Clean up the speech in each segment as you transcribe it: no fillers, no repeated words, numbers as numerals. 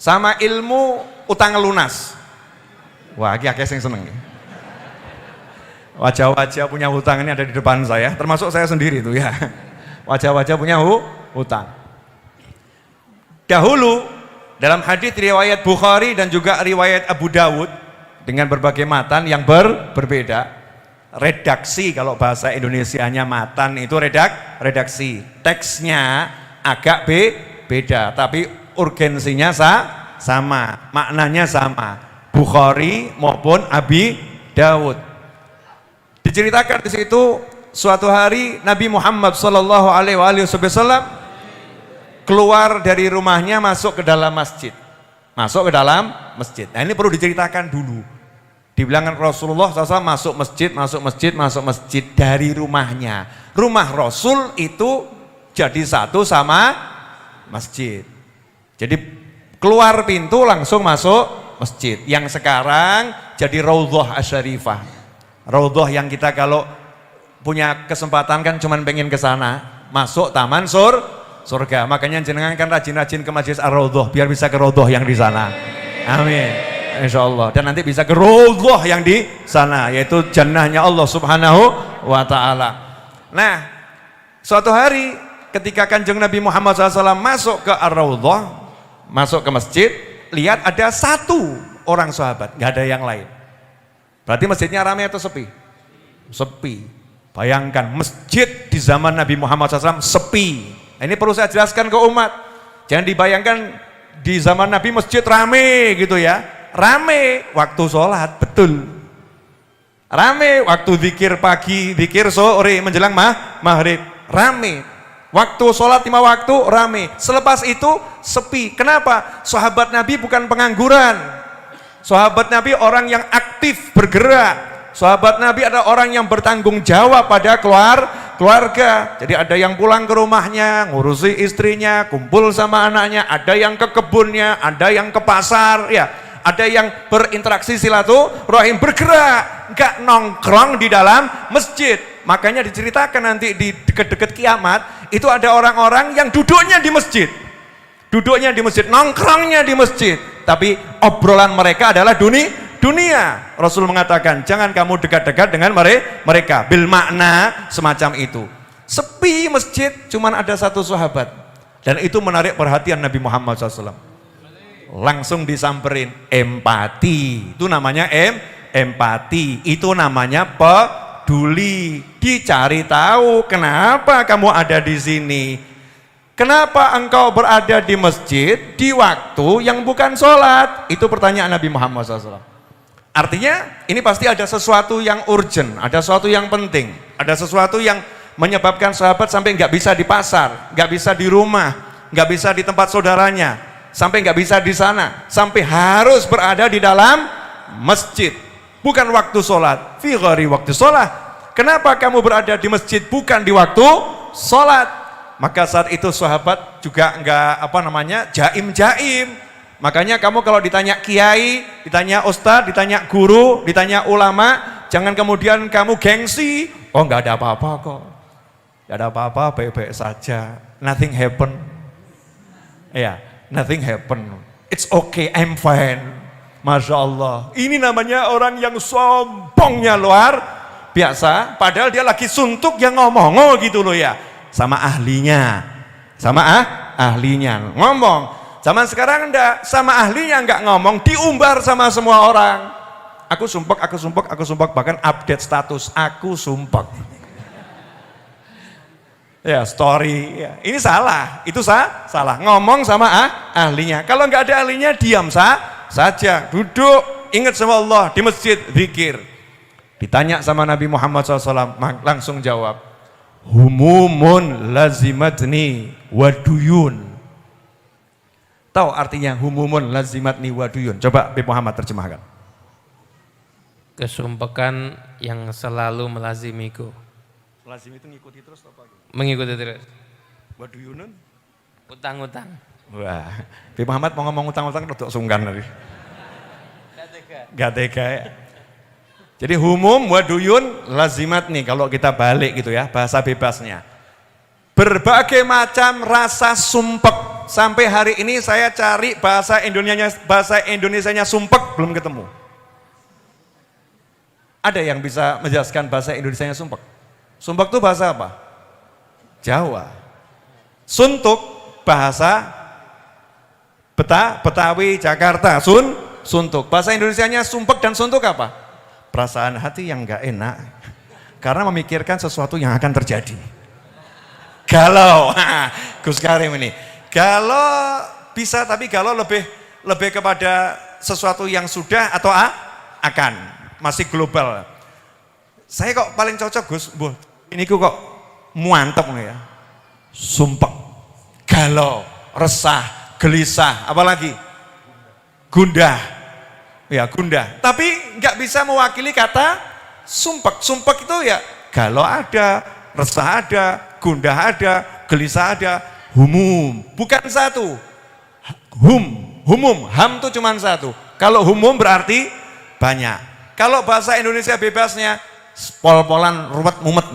sama ilmu utang lunas. Wah, aki-aki yang seneng. Wajah-wajah punya hutang ini ada di depan saya, termasuk saya sendiri tuh ya. Wajah-wajah punya hutang. Dahulu dalam hadis riwayat Bukhari dan juga riwayat Abu Dawud dengan berbagai matan yang berbeda. Redaksi kalau bahasa Indonesianya matan itu redaksi. Teksnya agak beda, tapi urgensinya sama, maknanya sama. Bukhari maupun Abi Dawud. Diceritakan di situ suatu hari Nabi Muhammad sallallahu alaihi wasallam keluar dari rumahnya masuk ke dalam masjid. Masuk ke dalam masjid. Nah, ini perlu diceritakan dulu. Dibilangkan Rasulullah SAW masuk masjid dari rumahnya. Rumah Rasul itu jadi satu sama masjid. Jadi keluar pintu langsung masuk masjid. Yang sekarang jadi Raudhah Asy-Syarifah. Raudhah yang kita kalau punya kesempatan kan cuman pengen ke sana, masuk taman surga. Makanya jenengan kan rajin-rajin ke Masjid Ar-Raudhah biar bisa ke Raudhah yang di sana. Amin. Insyaallah. Dan nanti bisa ke Raudhah yang di sana, yaitu jannahnya Allah Subhanahu wa taala. Nah, suatu hari ketika Kanjeng Nabi Muhammad SAW masuk ke Ar-Raudhah, masuk ke masjid, lihat ada satu orang sahabat, nggak ada yang lain. Berarti masjidnya ramai atau sepi? Sepi. Bayangkan masjid di zaman Nabi Muhammad SAW sepi. Nah, ini perlu saya jelaskan ke umat. Jangan dibayangkan di zaman Nabi masjid rame gitu ya. Rame waktu sholat, betul. Rame waktu zikir pagi, zikir sore menjelang maghrib, rame. Waktu sholat 5 waktu, rame. Selepas itu sepi. Kenapa? Sahabat Nabi bukan pengangguran. Sahabat Nabi orang yang aktif bergerak. Sahabat Nabi ada orang yang bertanggung jawab pada keluarga. Jadi ada yang pulang ke rumahnya, ngurusi istrinya, kumpul sama anaknya. Ada yang ke kebunnya, ada yang ke pasar, ya. Ada yang berinteraksi silaturahim, bergerak, nggak nongkrong di dalam masjid. Makanya diceritakan nanti di dekat-dekat kiamat, itu ada orang-orang yang duduknya di masjid. Duduknya di masjid, nongkrongnya di masjid. Tapi obrolan mereka adalah dunia. Rasul mengatakan, jangan kamu dekat-dekat dengan mereka. Bil makna semacam itu. Sepi masjid, cuman ada satu sahabat. Dan itu menarik perhatian Nabi Muhammad SAW. Langsung disamperin, empati. Itu namanya empati. Itu namanya peduli. Dicari tahu kenapa kamu ada di sini. Kenapa engkau berada di masjid di waktu yang bukan sholat? Itu pertanyaan Nabi Muhammad SAW. Artinya ini pasti ada sesuatu yang urgent, ada sesuatu yang penting, ada sesuatu yang menyebabkan sahabat sampai nggak bisa di pasar, nggak bisa di rumah, nggak bisa di tempat saudaranya, sampai nggak bisa di sana, sampai harus berada di dalam masjid. Bukan waktu sholat, fi ghairi waktu sholat. Kenapa kamu berada di masjid bukan di waktu sholat? Maka saat itu sahabat juga nggak jaim. Makanya kamu kalau ditanya kiai, ditanya ustadz, ditanya guru, ditanya ulama, jangan kemudian kamu gengsi. Oh nggak ada apa-apa kok, nggak ada apa-apa, baik-baik saja, nothing happen. Ya, nothing happen. It's okay, I'm fine. Masya Allah. Ini namanya orang yang sombongnya luar biasa. Padahal dia lagi suntuk yang ngomong gitu loh ya, sama ahlinya, ahlinya ngomong. Zaman sekarang enggak, sama ahlinya enggak ngomong, diumbar sama semua orang. Aku sumpek, bahkan update status, aku sumpek. Ya, story. Ya. Ini salah, itu salah. Ngomong sama ahlinya. Kalau enggak ada ahlinya, diam saja. Duduk, ingat sama Allah, di masjid, zikir. Ditanya sama Nabi Muhammad SAW, langsung jawab. Humumun lazimatni waduyun. Tahu artinya humumun lazimatni waduyun? Coba Nabi Muhammad terjemahkan. Kesumpekan yang selalu melazimiku. Lazim itu ngikuti terus apa? Mengikuti terus. Waduyunun? Utang-utang. Wah, Nabi Muhammad mau ngomong utang-utang rodok sungkan tadi. Gak tega ya. Jadi humum waduyun lazimatni kalau kita balik gitu ya, bahasa bebasnya. Berbagai macam rasa sumpek sampai hari ini saya cari bahasa Indonesianya sumpek belum ketemu. Ada yang bisa menjelaskan bahasa Indonesianya sumpek? Sumpek itu bahasa apa? Jawa. Suntuk bahasa Betawi, Jakarta. Suntuk. Bahasa Indonesianya sumpek dan suntuk apa? Perasaan hati yang enggak enak karena memikirkan sesuatu yang akan terjadi. Galau. Gus Karim ini. Galau bisa, tapi galau lebih kepada sesuatu yang sudah atau akan, masih global. Saya kok paling cocok Gus, ini kok muantep nih ya. Sumpek, galau, resah, gelisah, apalagi gundah. Ya, gundah. Tapi nggak bisa mewakili kata sumpek. Sumpek itu ya galau ada, resah ada, gundah ada, gelisah ada, humum. Bukan satu. Humum. Ham itu cuma satu. Kalau humum berarti banyak. Kalau bahasa Indonesia bebasnya pol-polan ruwet mumet.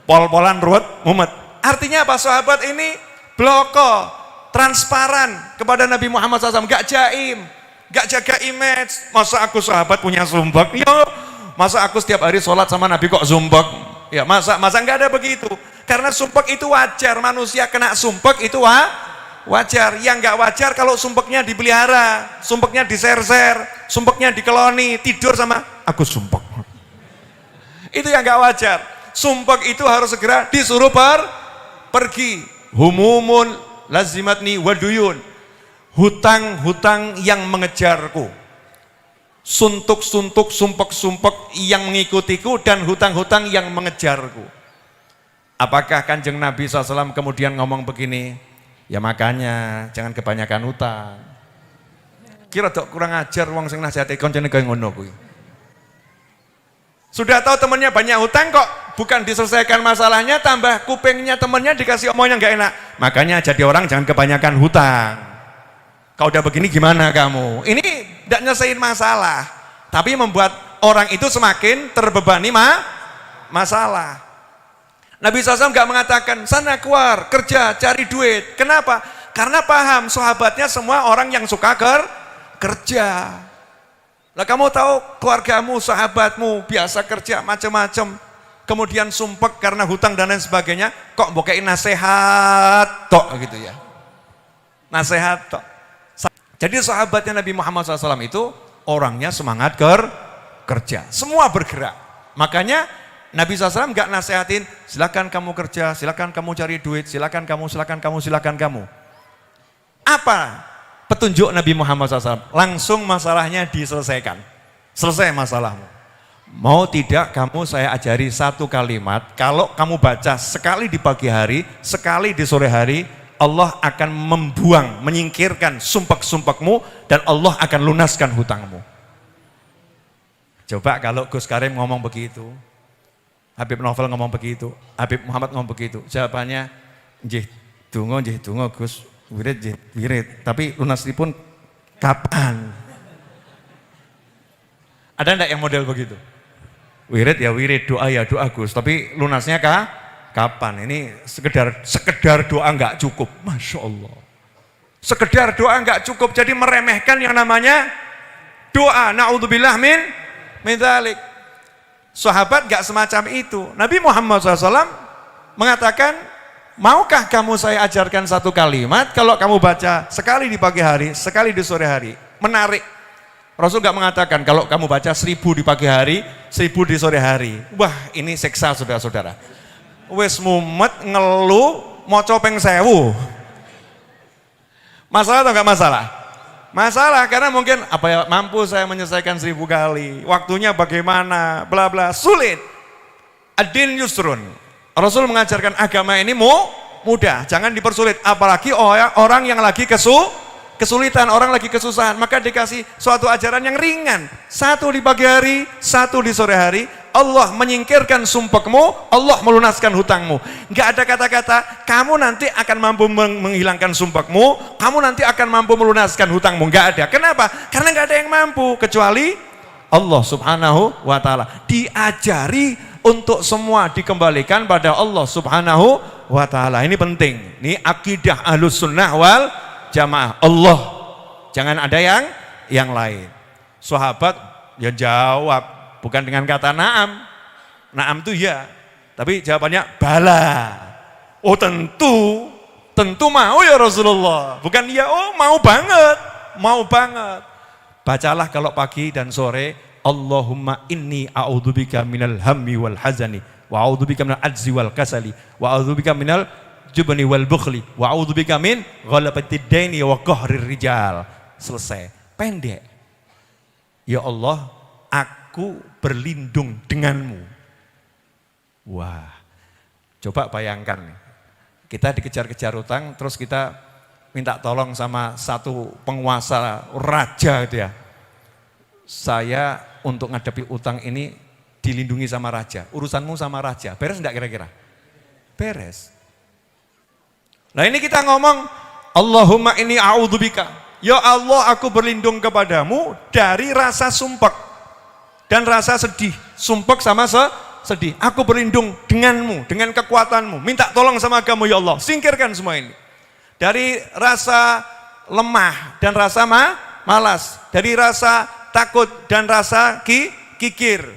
Pol-polan ruwet mumet. Artinya apa? Sahabat ini bloko, transparan kepada Nabi Muhammad SAW, gak jaim, gak jaga image. Masa aku sahabat punya sumpek? Yo, masa aku setiap hari sholat sama Nabi kok sumpek? Ya masa nggak ada begitu. Karena sumpek itu wajar, manusia kena sumpek itu wajar. Yang nggak wajar kalau sumpeknya dipelihara, sumpeknya diser-ser, sumpeknya dikeloni, tidur sama aku sumpek. Itu yang nggak wajar. Sumpek itu harus segera disuruh pergi. Humumun lazimatni waduyun. Hutang-hutang yang mengejarku. Suntuk-suntuk, sumpek-sumpek yang mengikutiku dan hutang-hutang yang mengejarku. Apakah Kanjeng Nabi SAW kemudian ngomong begini? Ya makanya jangan kebanyakan hutang. Kira dok kurang ajar wong sing nasihati koncone kaya ngono kuwi. Sudah tahu temannya banyak hutang kok bukan diselesaikan masalahnya, tambah kupingnya temannya dikasih omongnya nggak enak. Makanya jadi orang jangan kebanyakan hutang. Kau udah begini gimana kamu? Ini tidak nyelesain masalah, tapi membuat orang itu semakin terbebani masalah. Nabi SAW nggak mengatakan sana keluar kerja cari duit. Kenapa? Karena paham sahabatnya semua orang yang suka kerja. Lah kamu tahu keluargamu, sahabatmu biasa kerja macam-macam, kemudian sumpek karena hutang dan lain sebagainya, kok bokein nasihat tok gitu ya. Nasihat tok. Jadi sahabatnya Nabi Muhammad SAW itu orangnya semangat kerja, semua bergerak. Makanya Nabi SAW nggak nasehatin, silakan kamu kerja, silakan kamu cari duit, silakan kamu. Apa petunjuk Nabi Muhammad SAW? Langsung masalahnya diselesaikan. Selesai masalahmu. Mau tidak kamu saya ajari satu kalimat, kalau kamu baca sekali di pagi hari, sekali di sore hari, Allah akan membuang, menyingkirkan sumpek-sumpekmu dan Allah akan lunaskan hutangmu. Coba kalau Gus Karim ngomong begitu, Habib Novel ngomong begitu, Habib Muhammad ngomong begitu, jawabannya nggih donga Gus, wirid, tapi lunasipun kapan? Ada enggak yang model begitu? Wirid ya wirid, doa ya doa Gus, tapi lunasnya kapan? Ini sekedar doa nggak cukup, masya Allah. Sekedar doa nggak cukup, jadi meremehkan yang namanya doa. Naudzubillah min dzalik. Sahabat nggak semacam itu. Nabi Muhammad SAW mengatakan, maukah kamu saya ajarkan satu kalimat? Kalau kamu baca sekali di pagi hari, sekali di sore hari, menarik. Rasul nggak mengatakan kalau kamu baca 1000 di pagi hari, 1000 di sore hari. Wah, ini seksa saudara-saudara. Wes mumet ngeluh maca ping 1000. Masalah atau enggak masalah? Masalah karena mungkin apa ya mampu saya menyelesaikan 1000 kali. Waktunya bagaimana? Bla bla, sulit. Ad-din yusrun. Rasul mengajarkan agama ini mudah, jangan dipersulit, apalagi orang yang lagi kesulitan, orang lagi kesusahan, maka dikasih suatu ajaran yang ringan. Satu di pagi hari, satu di sore hari. Allah menyingkirkan sumpekmu, Allah melunaskan hutangmu. Enggak ada kata-kata kamu nanti akan mampu menghilangkan sumpekmu, kamu nanti akan mampu melunaskan hutangmu. Enggak ada. Kenapa? Karena enggak ada yang mampu kecuali Allah Subhanahu wa taala. Diajari untuk semua dikembalikan pada Allah Subhanahu wa Ta'ala. Ini penting. Ini akidah Ahlus Sunnah wal Jamaah. Allah, jangan ada yang lain. Sahabat ya jawab bukan dengan kata na'am. Na'am itu ya, tapi jawabannya bala. Oh tentu mau ya Rasulullah. Bukan ya, oh mau banget. Bacalah kalau pagi dan sore, Allahumma inni a'udzubika minal hammi wal hazani, wa a'udzubika minal ajzi wal kasali, wa a'udzubika minal jubni wal bukhli, wa a'udzubika min ghalabatid daini wa qahrir rijal. Selesai, pendek. Ya Allah, aku berlindung denganmu. Wah, coba bayangkan, kita dikejar-kejar utang, terus kita minta tolong sama satu penguasa raja gitu ya. Saya untuk ngadepi utang ini dilindungi sama raja, urusanmu sama raja, beres enggak kira-kira? Beres. Nah ini kita ngomong, Allahumma inni a'udzubika. Ya Allah, aku berlindung kepadamu dari rasa sumpek dan rasa sedih. Sumpek sama sedih. Aku berlindung denganmu, dengan kekuatanmu. Minta tolong sama kamu ya Allah. Singkirkan semua ini. Dari rasa lemah dan rasa malas. Dari rasa takut dan rasa kikir.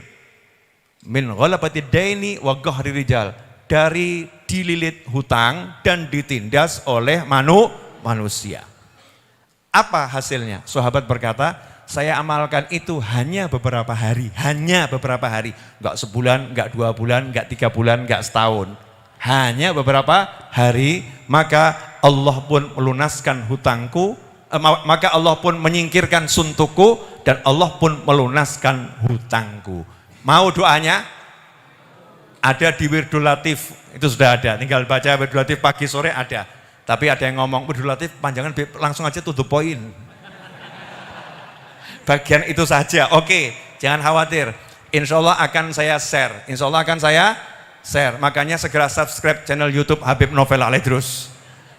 Min ghalabatid daini wa qahri rijal. Dari dililit hutang dan ditindas oleh manusia. Apa hasilnya? Sahabat berkata, saya amalkan itu hanya beberapa hari. Enggak sebulan, enggak 2 bulan, enggak 3 bulan, enggak setahun. Hanya beberapa hari, maka Allah pun melunaskan hutangku, maka Allah pun menyingkirkan suntukku, dan Allah pun melunaskan hutangku. Mau doanya? Ada di Wirdul Latif, itu sudah ada. Tinggal baca Wirdul Latif pagi sore ada. Tapi ada yang ngomong, Wirdul Latif panjangan, langsung aja to the point. Bagian itu saja, oke, jangan khawatir. Insya Allah akan saya share. Makanya segera subscribe channel YouTube Habib Novel Al-Idrus.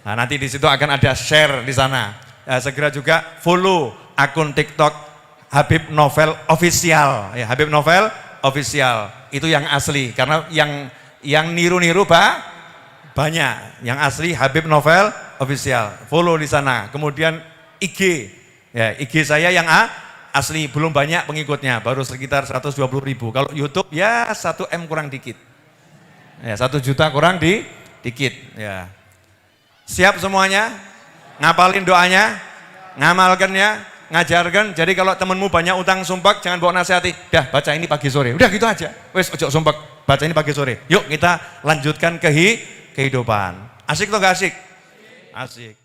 Nah, nanti di situ akan ada share di sana. Segera juga follow akun TikTok Habib Novel Official. Ya, Habib Novel Official itu yang asli, karena yang niru-niru banyak. Yang asli Habib Novel Official. Follow di sana. Kemudian IG, ya IG saya yang asli belum banyak pengikutnya, baru sekitar 120.000. Kalau YouTube ya 1 M kurang dikit. Ya 1 juta kurang dikit. Ya. Siap semuanya? Ngapalin doanya? Ngamalkannya? Ngajarkan. Jadi kalau temenmu banyak utang sumpek, jangan bawa nasihati. Dah baca ini pagi sore. Udah gitu aja. Wes ojo sumpek, baca ini pagi sore. Yuk kita lanjutkan kehidupan. Asik atau gak asik? Asik.